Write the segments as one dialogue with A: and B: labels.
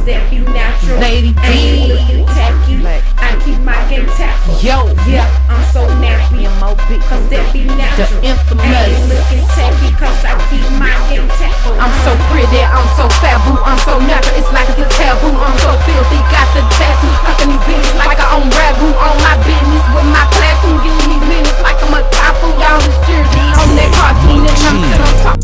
A: cause that be natural.
B: Lady
A: I ain't
B: D.
A: looking tacky, I keep my game tactful.
B: Yo,
A: yeah, I'm so nappy,
B: M.O.B.
A: cause that be
B: The
A: natural. I
B: infamous.
A: ain't looking tacky, cause I keep my game tactful.
B: I'm so pretty, I'm so fat, boo, I'm so natural, it's like it's a taboo. I'm so filthy, got the tattoo, stuck in these bitches like I own ragu. On my business with my platoon, getting these minutes like I'm a typhoon. Y'all is jersey on that cartoon, and I'm sitting on top.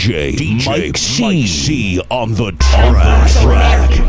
C: DJ Mike C on the
A: I'm so
C: track.
A: nappy,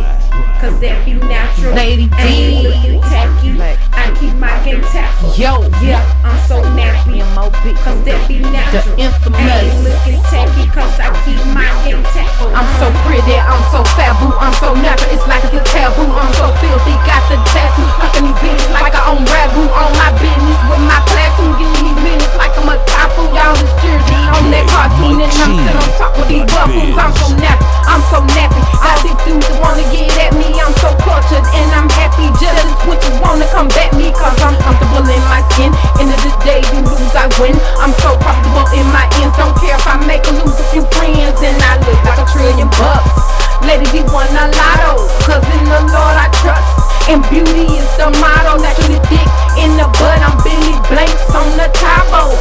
A: cause that be natural.
B: Lady
A: I ain't
B: D.
A: looking tacky. I keep my game tactful.
B: Yo,
A: Yeah, I'm so nappy,
B: M.O.B.
A: cause that be
B: The
A: natural. I ain't
B: infamous.
A: looking tacky, cause I keep my game tactful.
B: I'm so pretty, I'm so fabu, I'm so natural, it's like it's a taboo. I'm so filthy, got the tattoo, fucking these bitches like I own ragu. On my business with my platoon, getting these minutes like I'm a typhoon. Y'all is children on that cartoon, and I'm sitting on top of these buffoons. I'm so nappy, I'm so nappy. All these dudes that wanna get at me, I'm so cultured and I'm happy. Jealous witches wanna come back me, cause I'm comfortable in my skin. End of the day, you lose, I win. I'm so comfortable in my ends, don't care if I make or lose a few friends, and I look like $1 trillion. Lady D won a lotto, cause in the Lord I trust, and beauty is the motto. Naturally thick in the bud, I'm Billy Blanks on the Tabo.